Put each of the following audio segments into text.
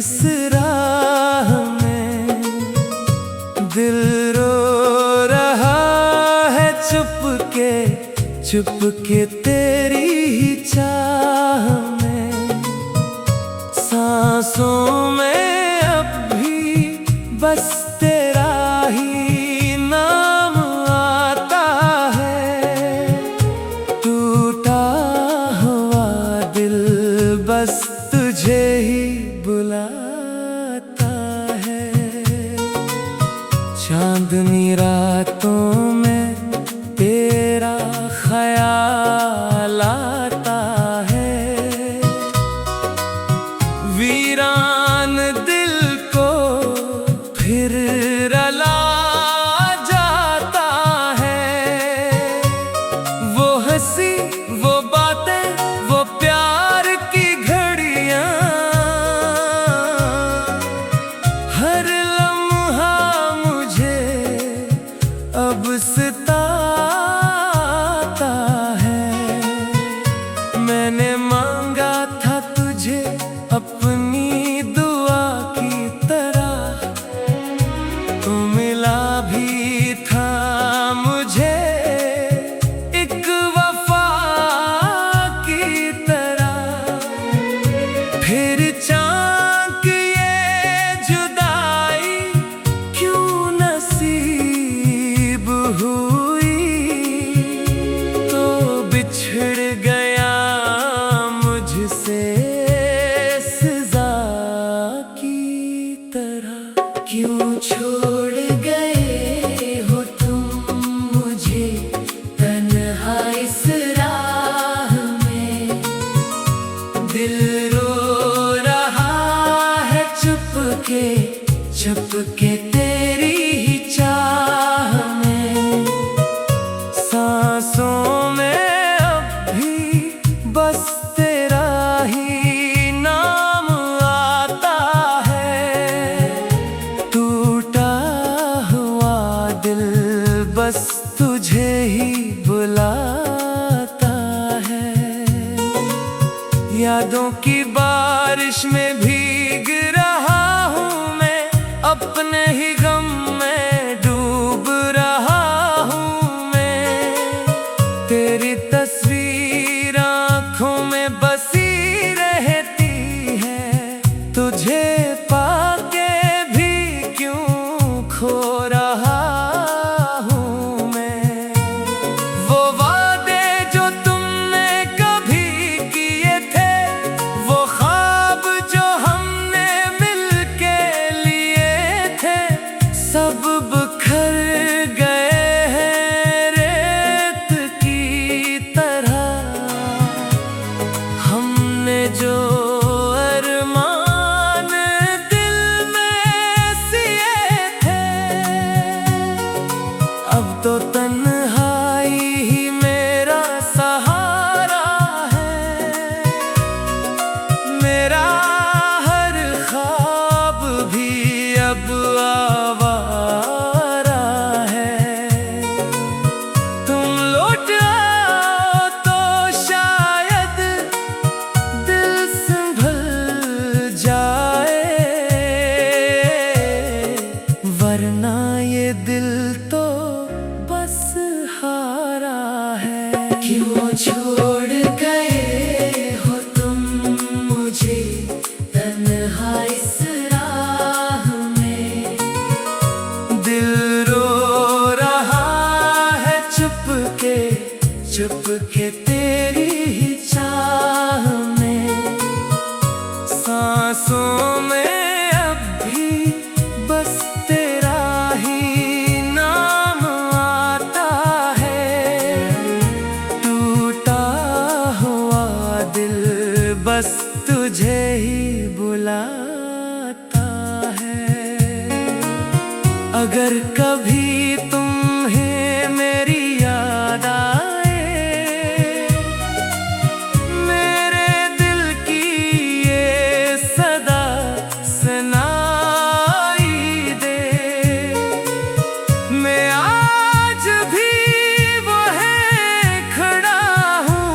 इस राह में दिल रो रहा है चुपके चुपके तेरी ही चाह में। सांसों में अब भी बस तेरा ही नाम आता है। टूटा हुआ दिल बस तुझे ही बुलाता है। चांदनी रातों में तेरा ख्याल आता है। वीरान दिल को फिर रला जाता है। वो हंसी वो बातें वो प्यार की घड़ियां, हर लम्हा मुझे अब सताता है। मैंने मांगा था तुझे अपनी दुआ की तरह, तू मिला भी था मुझे एक वफा की तरह। फिर चाँक ये जुदाई क्यों नसीब हुई, तो बिछड़ गया मुझसे सजा की तरह। क्यों छोड़ गए हो तुम मुझे तन्हा इस राह में। दिल रो रहा है चुपके चुपके तेरी ही चाह में। सांसों में अब भी बस तेरा ही नाम आता है। टूटा हुआ दिल बस तुझे ही बुलाता है। यादों की बारिश में भीग रहा हूँ मैं, अपने ही गम में डूब रहा हूँ मैं। तेरी तस्वीर आँखों में बसी रहती है, तुझे पाके भी क्यों खो रहा हूँ मैं। वो वादे जो तुमने कभी किए थे, वो ख्वाब जो हमने मिलके लिए थे, सब बिखर गए हैं रेत की तरह। हमने जो अरमान दिल में सिए थे, अब तो तन्हाई ही मेरा सहारा है। मेरा हर ख्वाब भी अब आवारा है। तुम लौट आओ तो शायद दिल संभल जाए, वरना ये दिल तो बस हारा है। क्यों छोड़ गए हो तुम मुझे तन्हा इस राह में। दिल रो रहा है चुपके चुपके तेरी ही चाह में। सांसों में अब भी बस तेरा ही नाम आता है। टूटा हुआ दिल बस तुझे ही बुलाता है। अगर कभी तुम्हें मेरी याद आए, मेरे दिल की ये सदा सुनाई दे। मैं आज भी वहीं खड़ा हूँ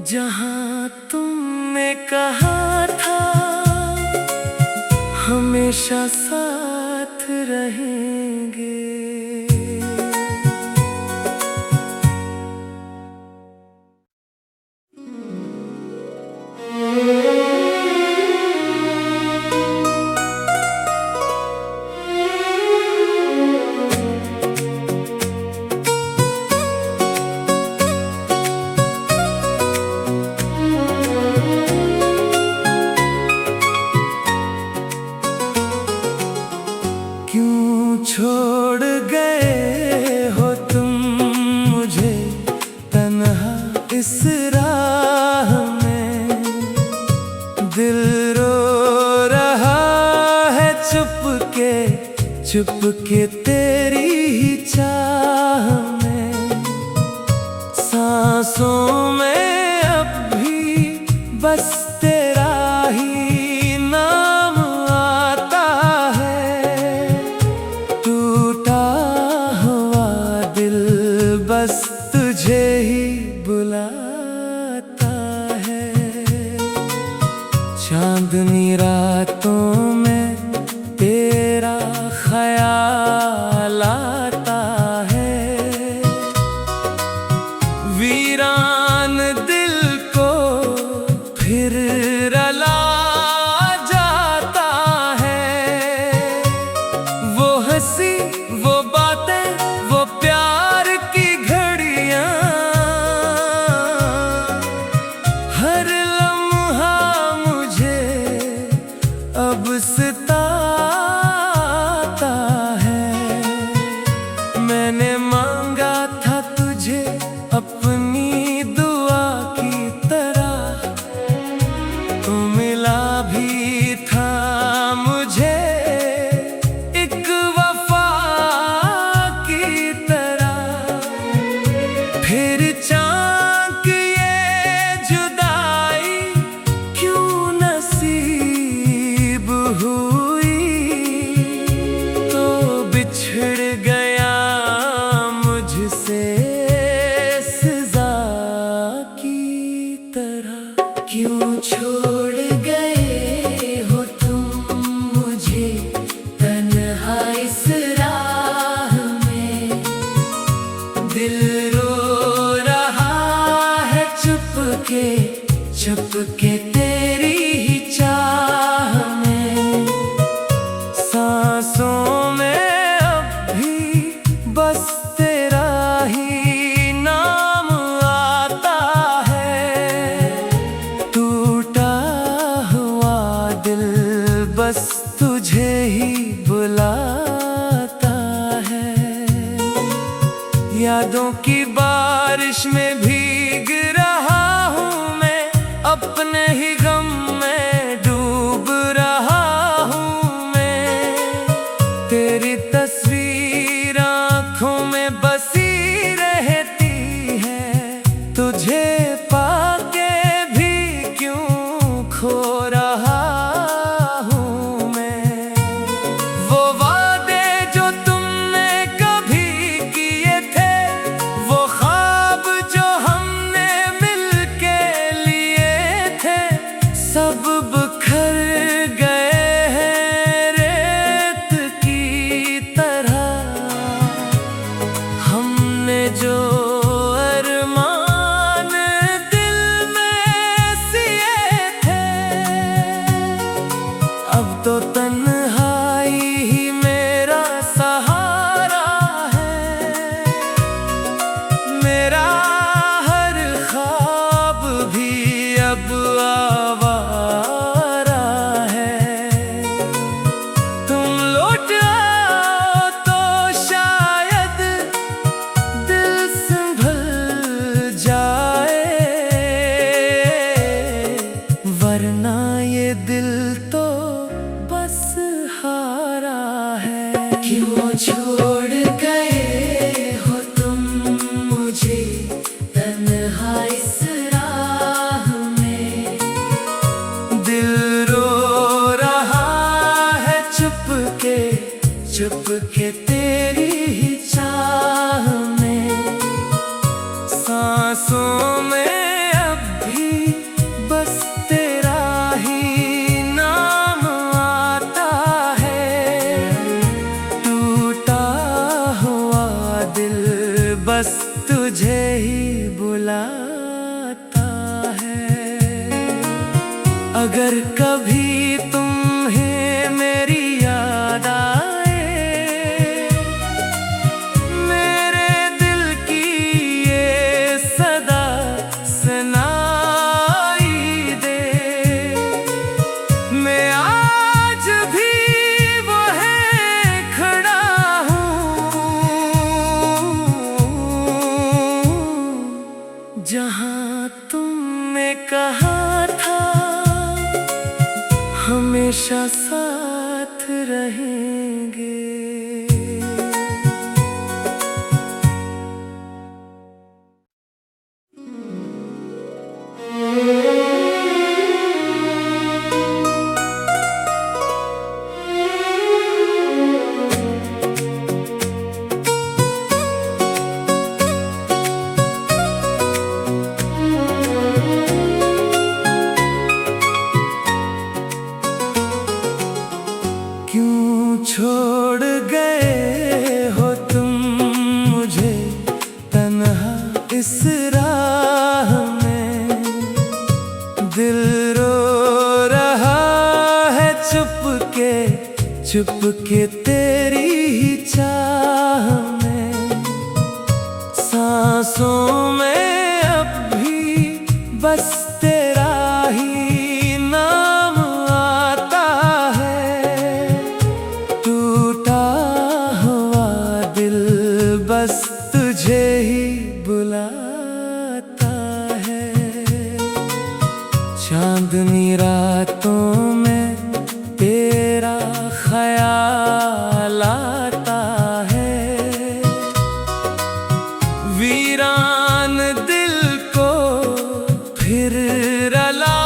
जहाँ हाँ, तुमने कहा था हमेशा साथ रहेंगे। क्यों छोड़ गए हो तुम मुझे तन्हा इस राह में। दिल रो रहा है चुपके तेरी ही चाह में। सांसों में अब भी बस तेरा ही नाम आता है। टूटा हुआ दिल बस तुझे ही बुलाता है। चांदनी रातों में तेरा ख्याल आता है। वीरान दिल को फिर रला जाता है। वो हंसी, वो बातें, वो प्यार की घड़ियां, हर लम्हा मुझे अब सताता है। मैंने मांगा था तुझे अपनी दुआ की तरह, तू मिला भी था मुझे एक वफा की तरह। फिर चाँक ये जुदाई क्यों नसीब हुई। तो बिछड़ गया मुझसे सजा की तरह। क्यों छोड़ गए हो तुम मुझे तन्हा इस राह में। दिल रो रहा है चुपके तेरी ही चाह में। सांसों में अब भी बस तेरा ही नाम आता है। टूटा हुआ दिल बस तुझे ही बुलाता है। यादों की बारिश में भीग रहा हूँ मैं, अपने ही गम में डूब रहा हूँ मैं। तेरी तस्वीर आँखों में बसी रहती है। तुझे पाके भी क्यों खो रहा हूँ मैं। वो वादे जो तुमने कभी किए थे, वो ख्वाब जो हमने मिलके लिए थे, सब बिखर गए हैं रेत की तरह। हमने जो अरमान दिल में सिए थे, अब तो तन्हाई ही मेरा सहारा है। मेरा हर ख्वाब भी अब आवारा है। तुम लौट आओ तो शायद दिल संभल जाए, वरना ये दिल तो बस हारा है। क्यों छोड़ गए हो तुम मुझे तन्हा इस राह में। दिल रो रहा है चुपके तेरी ही चाह में। सांसों में अब भी बस तेरा ही नाम आता है। टूटा हुआ दिल बस तुझे ही बुलाता है। अगर कभी तुम्हें मेरी याद आए, मेरे दिल की ये सदा सुनाई दे। मैं आज भी वहीं खड़ा हूँ जहाँ तुमने कहा था हमेशा साथ रहेंगे। क्यों छोड़ गए हो तुम मुझे तन्हा इस राह में। दिल रो रहा है चुप के तेरी ही चाह में। सांसों में अब भी बस तेरा ही नाम आता है। टूटा हुआ दिल बस तुझे ही बुलाता है। चांदनी रातों में तेरा ख्याल आता है। वीरान दिल को फिर रला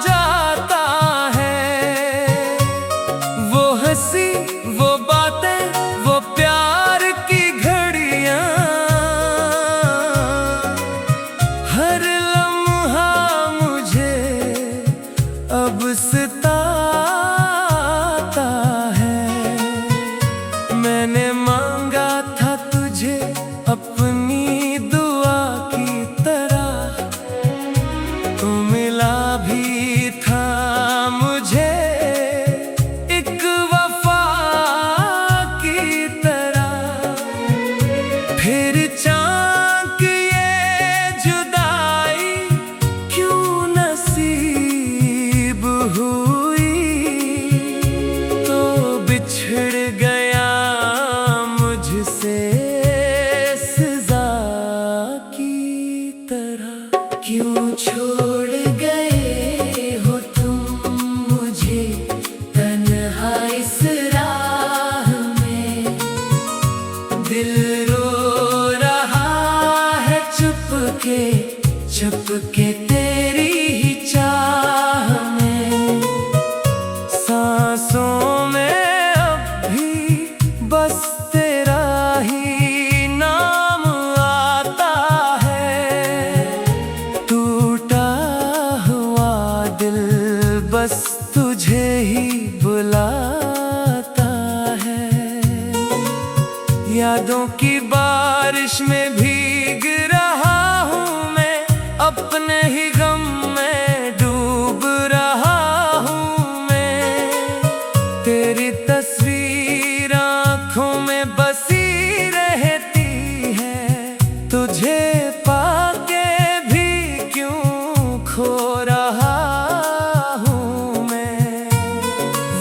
जाता है। वो हंसी वो बातें वो प्यार की घड़ियां, हर लम्हा मुझे अब सताता है। मैंने मांगा था तुझे अपनी दुआ की तरह, तू मिला भी था मुझे एक वफा की तरह। फिर चाँक ये जुदाई क्यों नसीब हुई, तो बिछड़ गया मुझसे सजा की तरह। क्यों छोड़ गए हो तुम मुझे तन्हा इस राह में। दिल रो रहा है चुप के तेरी ही चाह में। सांसों में अब भी बस तेरा ही नाम आता है। टूटा हुआ दिल बस तुझे ही बुलाता है। यादों की बारिश में भीग रहा हूँ मैं, अपने ही गम में डूब रहा हूँ मैं। तेरी तस्वीर आँखों में बसी रहती है, तुझे पाके भी क्यों खो रहा हूँ मैं।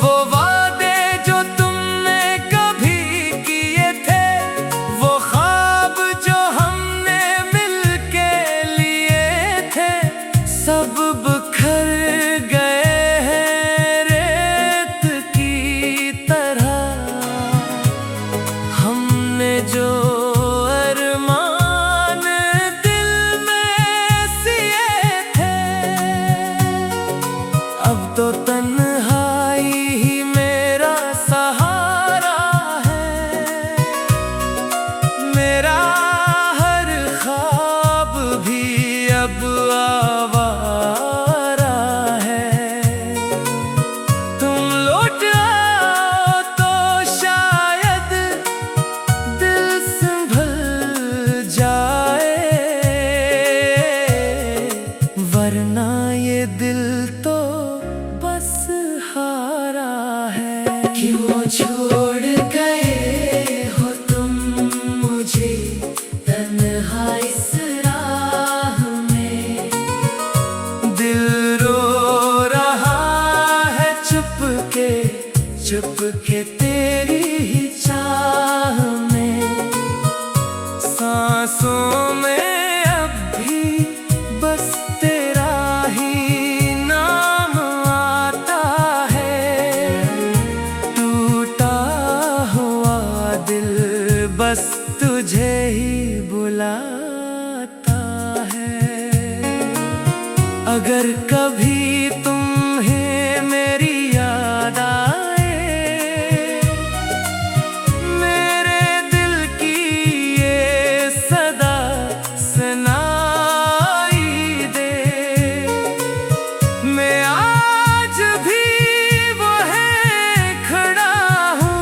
वो वादे जो तुमने कभी किए थे, वो ख्वाब जो हमने मिलके लिए थे, सब बिखर गए हैं रेत की तरह। हमने जो अरमान दिल में सिए थे, हाँ ये दिल तो बस हारा है। क्यों छोड़ गए हो तुम मुझे तन्हा इस राह में। दिल रो रहा है चुपके चुपके तेरी ही चाह में। सांसों में अब भी बस तेरा ही नाम आता है। टूटा हुआ दिल बस तुझे ही बुलाता है। अगर कभी तुम्हें मेरी याद आए, मेरे दिल की ये सदा सुनाई दे। मैं आज भी वहीं खड़ा हूँ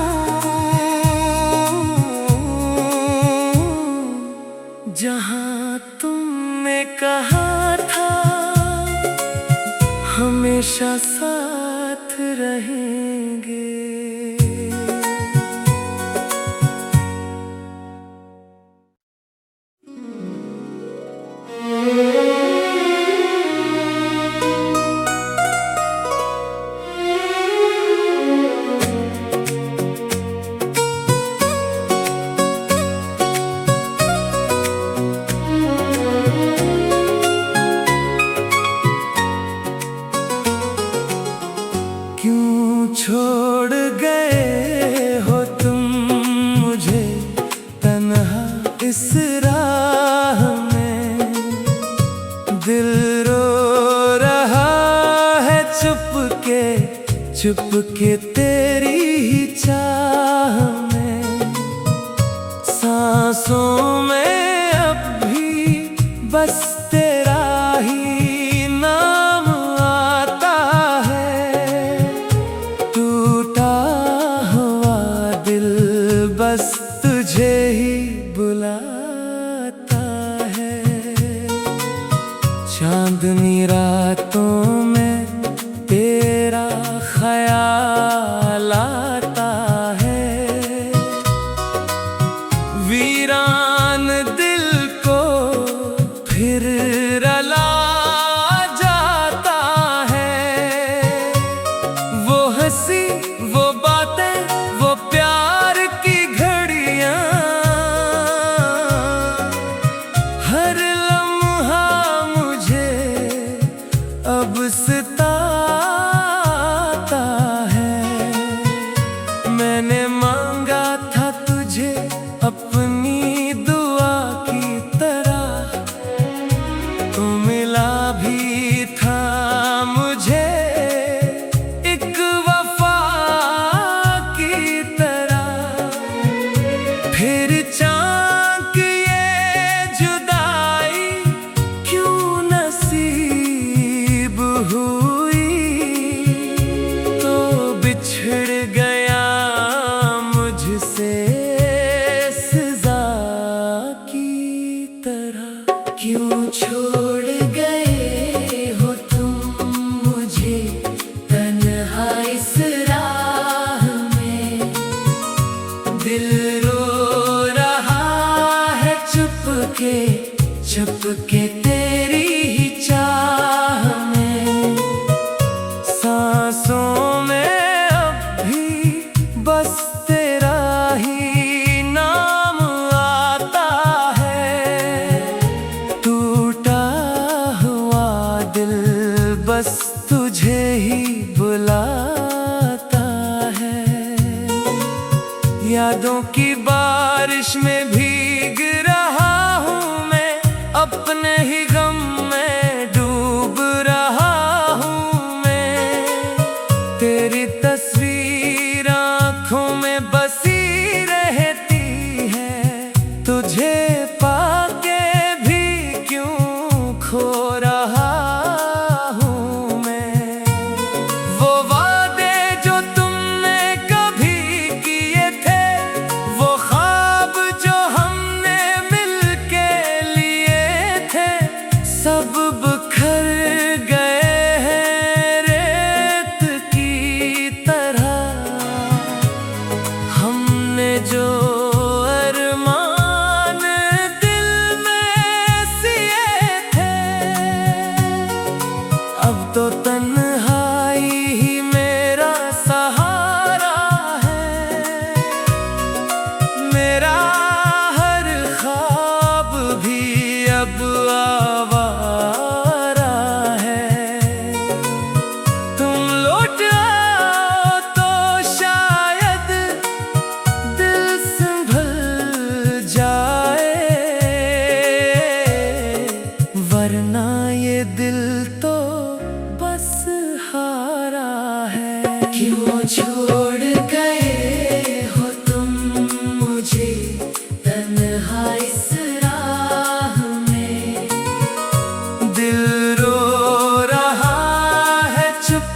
जहाँ तुमने कहा था हमेशा साथ रहेंगे। क्यों छोड़ गए हो तुम मुझे तन्हा इस राह में। दिल रो रहा है चुपके चुपके तेरी ही चाह में। सांसों में अब भी बस तेरा ही नाम आता है। टूटा हुआ दिल बस तुझे ही बुलाता है। चांदनी रातों में तेरा ख्याल आता है। वीरान दिल को फिर रला जाता है। वो हंसी वो बातें वो प्यार की घड़ियां, हर लम्हा मुझे अब सताता है। मैंने मांगा था तुझे अपनी दुआ की तरह, तू मिला भी था मुझे एक वफा की तरह। फिर चाँक ये जुदाई क्यों नसीब हुई, तो बिछड़ गया मुझसे सजा की तरह। क्यों छोड़ गए हो तुम मुझे तन्हा इस राह में। दिल रो रहा है चुपके चुपके तेरी ही चाह में। सांसों में अब भी बस तेरा ही नाम आता है। टूटा हुआ दिल बस तुझे ही बुलाता है। यादों की बारिश में भीग रहा हूँ मैं, अपने ही गम में डूब रहा हूँ मैं। तेरी तस्वीर आँखों में बसी रहती है, तुझे पाके भी क्यों खो रहा हूँ मैं। वो वादे जो तुमने कभी किए थे, वो ख्वाब जो हम तो तन्हाई ही मेरा सहारा है। मेरा हर ख्वाब भी अब आवारा है। तुम लौट आओ तो शायद दिल संभल जाए, वरना ये दिल तो बस हारा है। क्यों छोड़ गए हो तुम मुझे तन्हा इस राह में। दिल रो रहा है चुप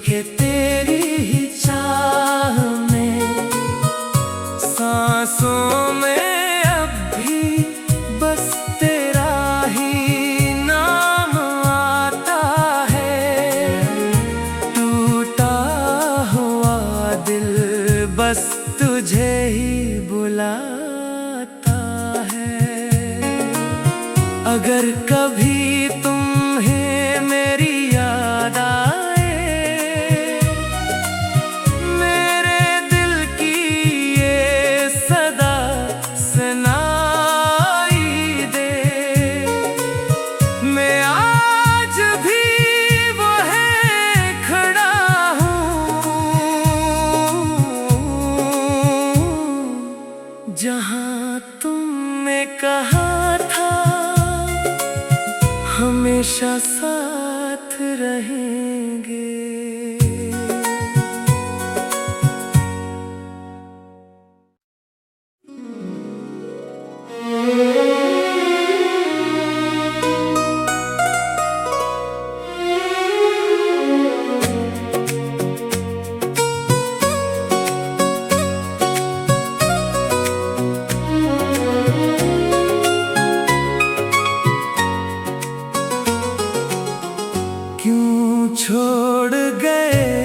के तेरी ही चाह में। सांसों में अब भी बस तेरा ही नाम आता है। टूटा हुआ दिल बस तुझे ही बुलाता है। अगर कभी तुम्हें मेरी याद आए, मेरे दिल की ये सदा सुनाई दे। मैं आज भी वहीं खड़ा हूँ जहाँ तुमने कहा था हमेशा साथ रहेंगे। क्यों छोड़ गए